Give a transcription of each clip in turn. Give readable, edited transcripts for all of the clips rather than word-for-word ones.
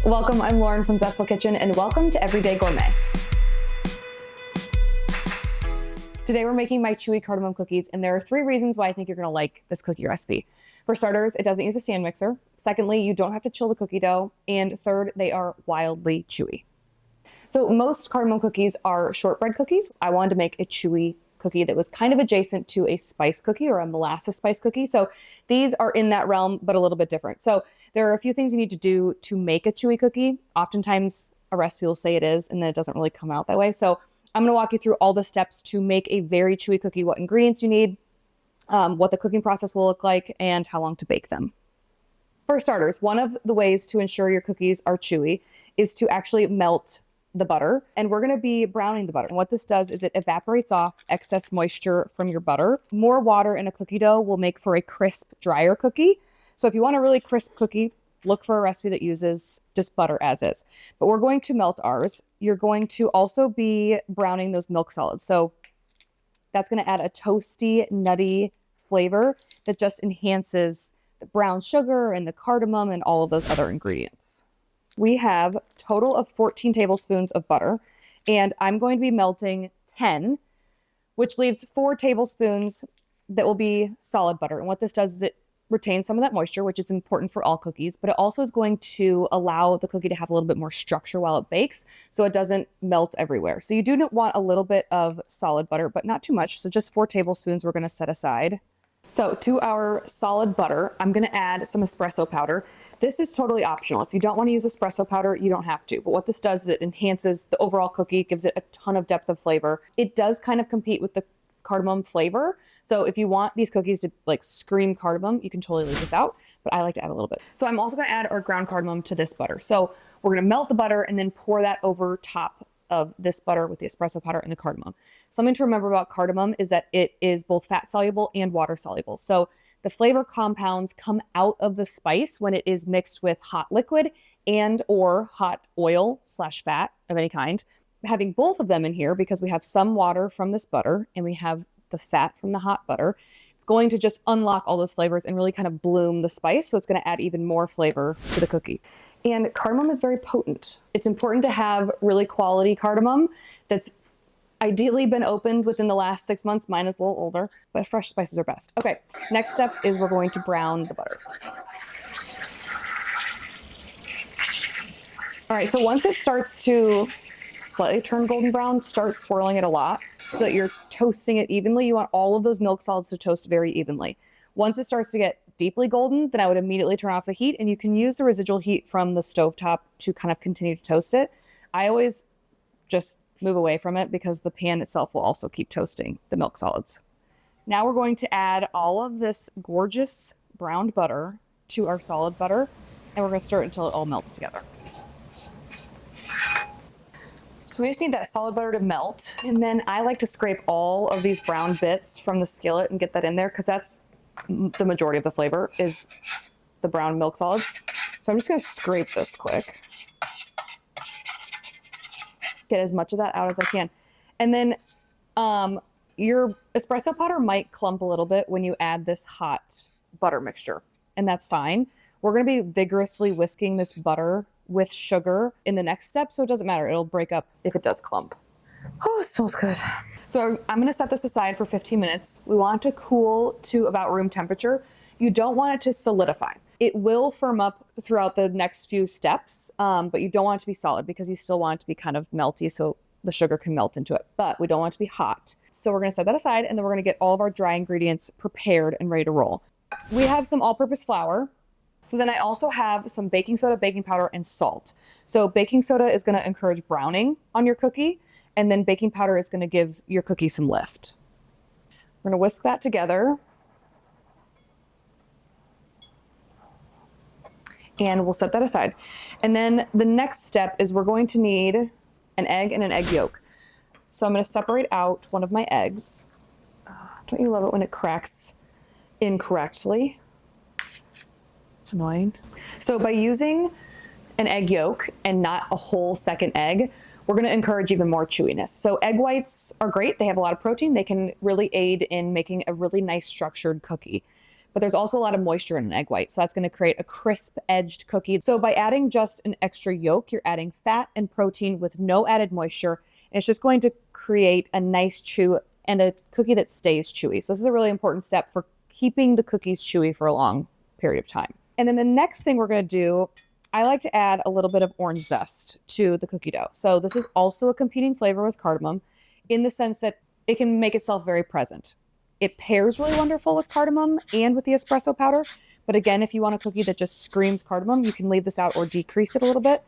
Welcome, I'm Lauren from Zestful Kitchen, and welcome to Everyday Gourmet. Today we're making my chewy cardamom cookies, and there are 3 reasons why I think you're gonna like this cookie recipe. For starters, it doesn't use a stand mixer. Secondly, you don't have to chill the cookie dough. And third, they are wildly chewy. So most cardamom cookies are shortbread cookies. I wanted to make a chewy cookie that was kind of adjacent to a spice cookie or a molasses spice cookie. So these are in that realm, but a little bit different. So there are a few things you need to do to make a chewy cookie. Oftentimes a recipe will say it is, and then it doesn't really come out that way. So I'm gonna walk you through all the steps to make a very chewy cookie, what ingredients you need, what the cooking process will look like, and how long to bake them. For starters, one of the ways to ensure your cookies are chewy is to actually melt the butter, and we're gonna be browning the butter. And what this does is it evaporates off excess moisture from your butter. More water in a cookie dough will make for a crisp, drier cookie. So if you want a really crisp cookie, look for a recipe that uses just butter as is. But we're going to melt ours. You're going to also be browning those milk solids. So that's gonna add a toasty, nutty flavor that just enhances the brown sugar and the cardamom and all of those other ingredients. We have a total of 14 tablespoons of butter, and I'm going to be melting 10, which leaves 4 tablespoons that will be solid butter. And what this does is it retains some of that moisture, which is important for all cookies, but it also is going to allow the cookie to have a little bit more structure while it bakes, so it doesn't melt everywhere. So you do want a little bit of solid butter, but not too much. So just 4 tablespoons we're gonna set aside. So to our solid butter, I'm gonna add some espresso powder. This is totally optional. If you don't wanna use espresso powder, you don't have to. But what this does is it enhances the overall cookie, gives it a ton of depth of flavor. It does kind of compete with the cardamom flavor. So if you want these cookies to like scream cardamom, you can totally leave this out, but I like to add a little bit. So I'm also gonna add our ground cardamom to this butter. So we're gonna melt the butter and then pour that over top of this butter with the espresso powder and the cardamom. Something to remember about cardamom is that it is both fat soluble and water soluble. So the flavor compounds come out of the spice when it is mixed with hot liquid and or hot oil / fat of any kind. Having both of them in here, because we have some water from this butter and we have the fat from the hot butter, it's going to just unlock all those flavors and really kind of bloom the spice. So it's going to add even more flavor to the cookie. And cardamom is very potent. It's important to have really quality cardamom that's ideally been opened within the last 6 months. Mine is a little older, but fresh spices are best. Okay, next step is we're going to brown the butter. All right, so once it starts to slightly turn golden brown, start swirling it a lot so that you're toasting it evenly. You want all of those milk solids to toast very evenly. Once it starts to get deeply golden, then I would immediately turn off the heat, and you can use the residual heat from the stovetop to kind of continue to toast it. I always just move away from it because the pan itself will also keep toasting the milk solids. Now we're going to add all of this gorgeous browned butter to our solid butter, and we're going to stir it until it all melts together. So we just need that solid butter to melt, and then I like to scrape all of these brown bits from the skillet and get that in there because that's the majority of the flavor is the brown milk solids. So I'm just going to scrape this quick. Get as much of that out as I can. And then your espresso powder might clump a little bit when you add this hot butter mixture, and that's fine. We're going to be vigorously whisking this butter with sugar in the next step, so it doesn't matter. It'll break up if it does clump. Oh, it smells good. So I'm going to set this aside for 15 minutes. We want it to cool to about room temperature. You don't want it to solidify. It will firm up throughout the next few steps, but you don't want it to be solid because you still want it to be kind of melty so the sugar can melt into it, but we don't want it to be hot. So we're going to set that aside, and then we're going to get all of our dry ingredients prepared and ready to roll. We have some all-purpose flour. So then I also have some baking soda, baking powder, and salt. So baking soda is going to encourage browning on your cookie, and then baking powder is going to give your cookie some lift. We're going to whisk that together. And we'll set that aside. And then the next step is we're going to need an egg and an egg yolk. So I'm going to separate out one of my eggs. Don't you love it when it cracks incorrectly? It's annoying. So by using an egg yolk and not a whole second egg, we're going to encourage even more chewiness. So egg whites are great. They have a lot of protein. They can really aid in making a really nice structured cookie. but there's also a lot of moisture in an egg white. So that's going to create a crisp edged cookie. So by adding just an extra yolk, you're adding fat and protein with no added moisture. And it's just going to create a nice chew and a cookie that stays chewy. So this is a really important step for keeping the cookies chewy for a long period of time. And then the next thing we're going to do, I like to add a little bit of orange zest to the cookie dough. So this is also a competing flavor with cardamom in the sense that it can make itself very present. It pairs really wonderful with cardamom and with the espresso powder. But again, if you want a cookie that just screams cardamom, you can leave this out or decrease it a little bit.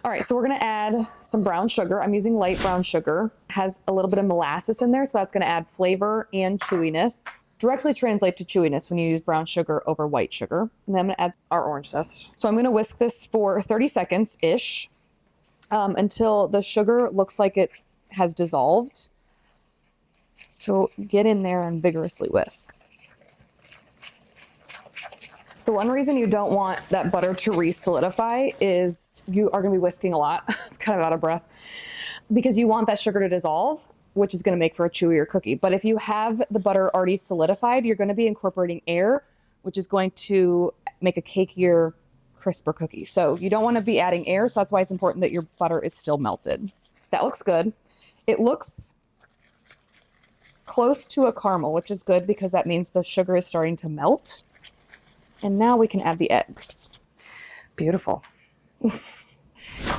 All right, so we're gonna add some brown sugar. I'm using light brown sugar. It has a little bit of molasses in there, so that's gonna add flavor and chewiness. Directly translate to chewiness when you use brown sugar over white sugar. And then I'm gonna add our orange zest. So I'm gonna whisk this for 30 seconds-ish until the sugar looks like it has dissolved. So get in there and vigorously whisk. So one reason you don't want that butter to re-solidify is you are going to be whisking a lot. I'm kind of out of breath. Because you want that sugar to dissolve, which is going to make for a chewier cookie. But if you have the butter already solidified, you're going to be incorporating air, which is going to make a cakier, crisper cookie. So you don't want to be adding air, so that's why it's important that your butter is still melted. That looks good. It looks close to a caramel, which is good because that means the sugar is starting to melt. And now we can add the eggs. Beautiful.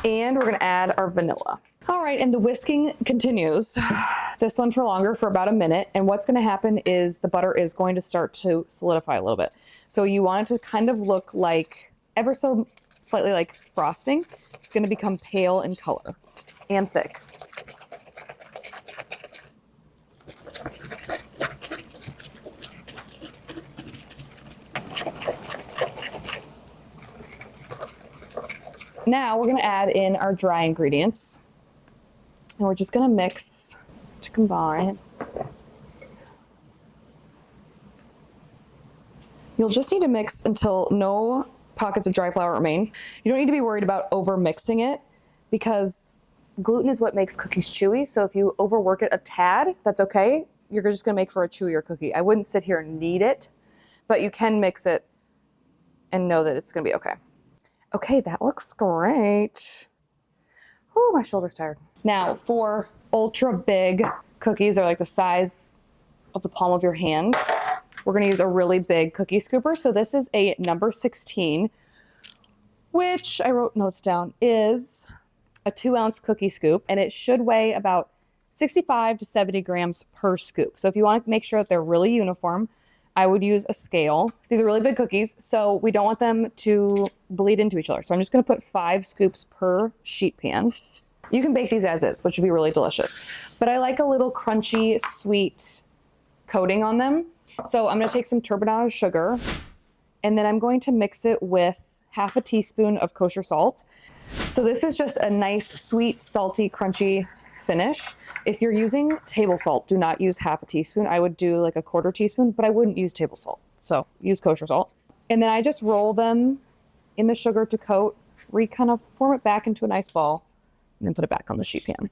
And we're gonna add our vanilla. All right, and the whisking continues. This one for longer, for about a minute. And what's gonna happen is the butter is going to start to solidify a little bit. So you want it to kind of look like, ever so slightly like frosting. It's gonna become pale in color and thick. Now we're gonna add in our dry ingredients. And we're just gonna mix to combine. You'll just need to mix until no pockets of dry flour remain. You don't need to be worried about over mixing it because gluten is what makes cookies chewy. So if you overwork it a tad, that's okay. You're just gonna make for a chewier cookie. I wouldn't sit here and knead it, but you can mix it and know that it's gonna be okay. Okay, that looks great. Oh, my shoulder's tired. Now for ultra big cookies, they're like the size of the palm of your hand. We're gonna use a really big cookie scooper. So this is a number 16, which I wrote notes down, is a 2-ounce cookie scoop, and it should weigh about 65 to 70 grams per scoop. So if you want to make sure that they're really uniform, I would use a scale. These are really big cookies, so we don't want them to bleed into each other. So I'm just gonna put 5 scoops per sheet pan. You can bake these as is, which would be really delicious. But I like a little crunchy, sweet coating on them. So I'm gonna take some turbinado sugar, and then I'm going to mix it with half a teaspoon of kosher salt. So this is just a nice, sweet, salty, crunchy finish. If you're using table salt, do not use half a teaspoon. I would do like a 1/4 teaspoon, but I wouldn't use table salt. So use kosher salt. And then I just roll them in the sugar to coat, kind of form it back into a nice ball, and then put it back on the sheet pan.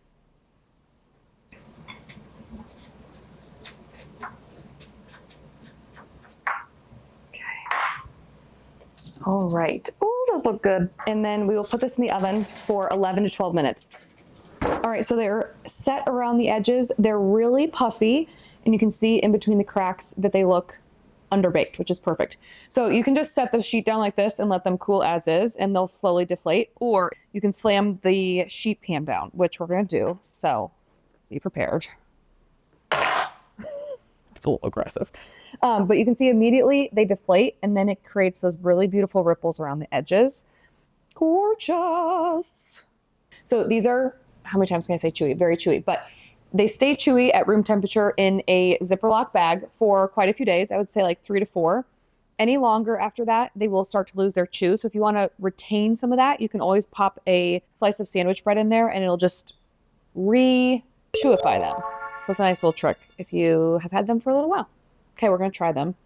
Okay. All right. Oh, those look good. And then we will put this in the oven for 11 to 12 minutes. All right, so they're set around the edges. They're really puffy, and you can see in between the cracks that they look underbaked, which is perfect. So you can just set the sheet down like this and let them cool as is, and they'll slowly deflate, or you can slam the sheet pan down, which we're gonna do, so be prepared. It's a little aggressive. But you can see immediately they deflate, and then it creates those really beautiful ripples around the edges. Gorgeous. So these are, how many times can I say chewy? Very chewy, but they stay chewy at room temperature in a zipper lock bag for quite a few days. I would say like 3 to 4. Any longer after that, they will start to lose their chew. So if you want to retain some of that, you can always pop a slice of sandwich bread in there and it'll just re-chewify them. So it's a nice little trick if you have had them for a little while. Okay, we're going to try them.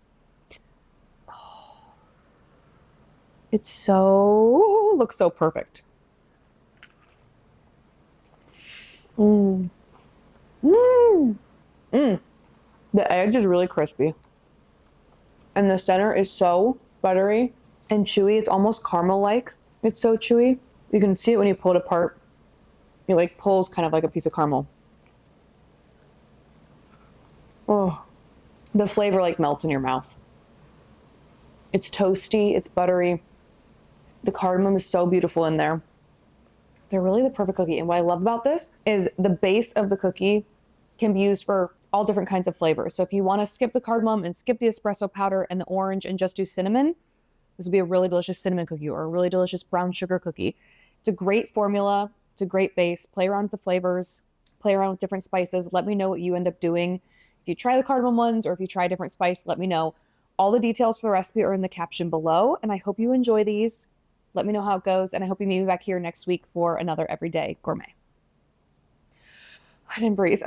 Oh, looks so perfect. Mmm. Mmm. Mmm. The edge is really crispy. And the center is so buttery and chewy. It's almost caramel-like. It's so chewy. You can see it when you pull it apart. It like pulls kind of like a piece of caramel. Oh, the flavor like melts in your mouth. It's toasty, it's buttery. The cardamom is so beautiful in there. They're really the perfect cookie. And what I love about this is the base of the cookie can be used for all different kinds of flavors. So if you want to skip the cardamom and skip the espresso powder and the orange and just do cinnamon, this would be a really delicious cinnamon cookie or a really delicious brown sugar cookie. It's a great formula. It's a great base. Play around with the flavors, play around with different spices. Let me know what you end up doing. If you try the cardamom ones or if you try a different spice, let me know. All the details for the recipe are in the caption below, and I hope you enjoy these. Let me know how it goes, and I hope you meet me back here next week for another Everyday Gourmet. I didn't breathe.